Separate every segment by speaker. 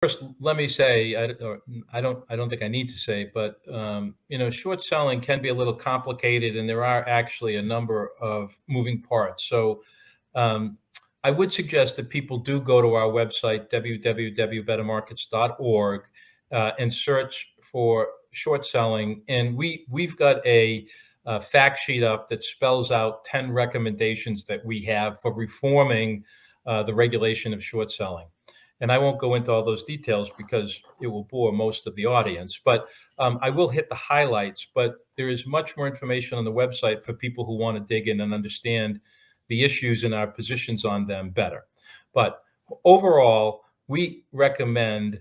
Speaker 1: First, let me say, I don't think I need to say, but, short selling can be a little complicated, and there are actually a number of moving parts. So, um, I would suggest that people do go to our website, www.bettermarkets.org, and search for short selling. And we've got a fact sheet up that spells out 10 recommendations that we have for reforming the regulation of short selling. And I won't go into all those details because it will bore most of the audience, but I will hit the highlights. But there is much more information on the website for people who want to dig in and understand the issues and our positions on them better. But overall, we recommend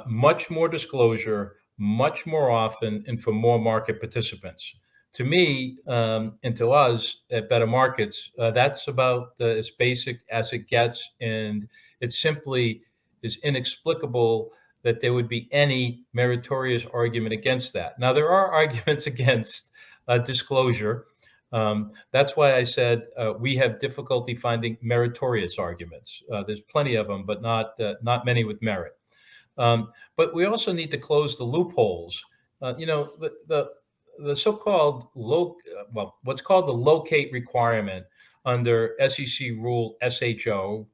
Speaker 1: much more disclosure, much more often, and for more market participants. To me, and to us at Better Markets, that's about as basic as it gets, and it simply is inexplicable that there would be any meritorious argument against that. Now, there are arguments against disclosure. That's why I said we have difficulty finding meritorious arguments. There's plenty of them, but not many with merit. But we also need to close the loopholes. The so-called what's called the locate requirement under SEC rule SHO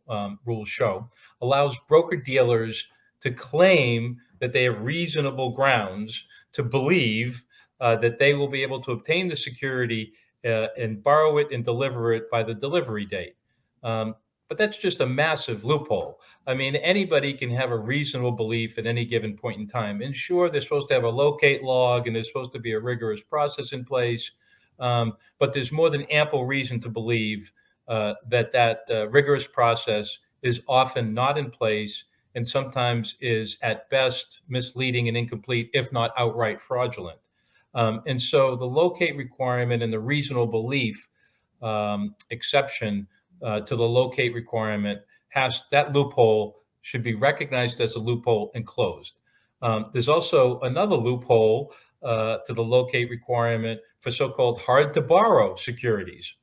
Speaker 1: rule show allows broker dealers to claim that they have reasonable grounds to believe that they will be able to obtain the security and borrow it and deliver it by the delivery date. But that's just a massive loophole. I mean, anybody can have a reasonable belief at any given point in time. And sure, they're supposed to have a locate log and there's supposed to be a rigorous process in place. But there's more than ample reason to believe that rigorous process is often not in place and sometimes is at best misleading and incomplete, if not outright fraudulent. And so the locate requirement and the reasonable belief exception to the locate requirement has that loophole should be recognized as a loophole and closed. There's also another loophole to the locate requirement for so-called hard to borrow securities.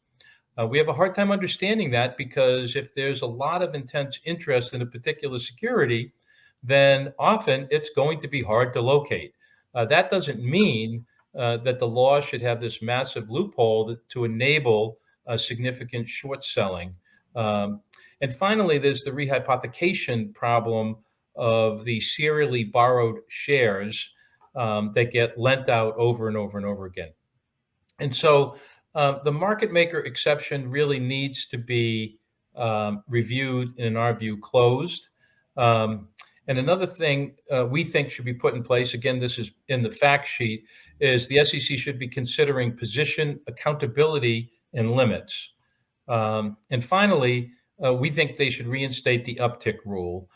Speaker 1: We have a hard time understanding that because if there's a lot of intense interest in a particular security, then often it's going to be hard to locate. That doesn't mean that the law should have this massive loophole to enable significant short selling. And finally, there's the rehypothecation problem of the serially borrowed shares that get lent out over and over and over again. And so the market maker exception really needs to be reviewed and, in our view, closed. And another thing we think should be put in place, again, this is in the fact sheet, is the SEC should be considering position accountability and limits. And finally, we think they should reinstate the uptick rule,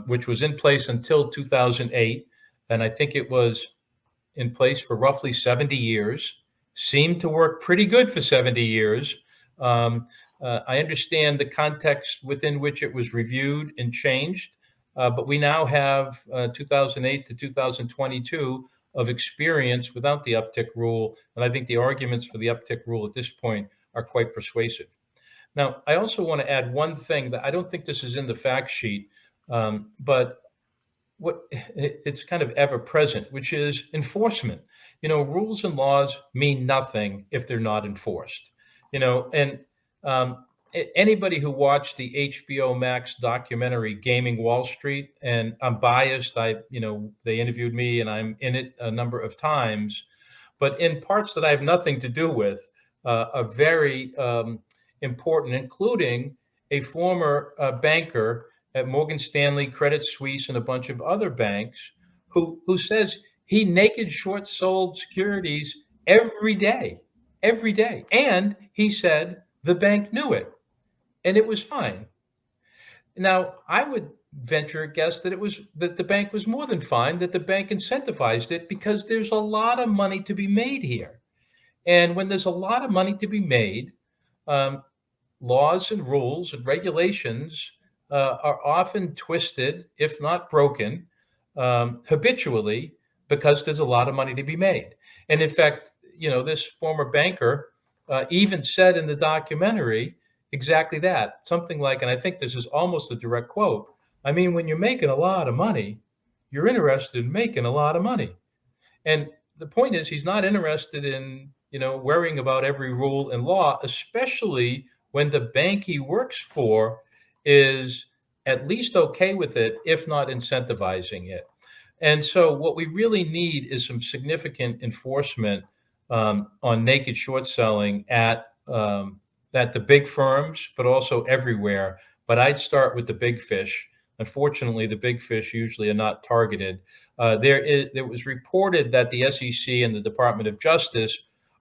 Speaker 1: which was in place until 2008. And I think it was in place for roughly 70 years, seemed to work pretty good for 70 years. I understand the context within which it was reviewed and changed, but we now have 2008 to 2022 of experience without the uptick rule. And I think the arguments for the uptick rule at this point are quite persuasive. Now, I also want to add one thing that I don't think this is in the fact sheet, but it's kind of ever present, which is enforcement. Rules and laws mean nothing if they're not enforced. And anybody who watched the HBO Max documentary Gaming Wall Street, and I'm biased, they interviewed me and I'm in it a number of times, but in parts that I have nothing to do with, are very important, including a former banker at Morgan Stanley, Credit Suisse, and a bunch of other banks who says he naked short sold securities every day. And he said the bank knew it and it was fine. Now, I would venture a guess that the bank was more than fine, that the bank incentivized it because there's a lot of money to be made here. And when there's a lot of money to be made, laws and rules and regulations are often twisted, if not broken, habitually, because there's a lot of money to be made. And in fact, this former banker even said in the documentary exactly that, something like, and I think this is almost a direct quote, I mean, when you're making a lot of money, you're interested in making a lot of money. And the point is, he's not interested in, worrying about every rule and law, especially when the bank he works for is at least okay with it, if not incentivizing it. And so, what we really need is some significant enforcement on naked short selling at the big firms, but also everywhere. But I'd start with the big fish. Unfortunately, the big fish usually are not targeted. There was reported that the SEC and the Department of Justice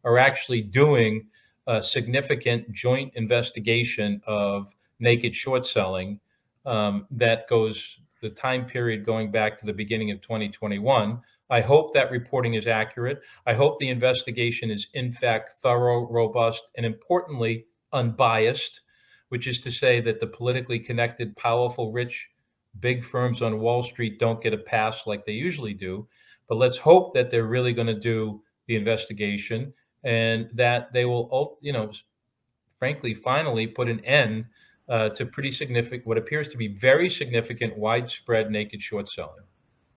Speaker 1: are actually doing a significant joint investigation of naked short selling that goes the time period going back to the beginning of 2021. I hope that reporting is accurate. I hope the investigation is, in fact, thorough, robust, and importantly, unbiased, which is to say that the politically connected, powerful, rich, big firms on Wall Street don't get a pass like they usually do. But let's hope that they're really going to do the investigation and that they will, frankly, finally put an end to pretty significant, what appears to be very significant, widespread naked short selling.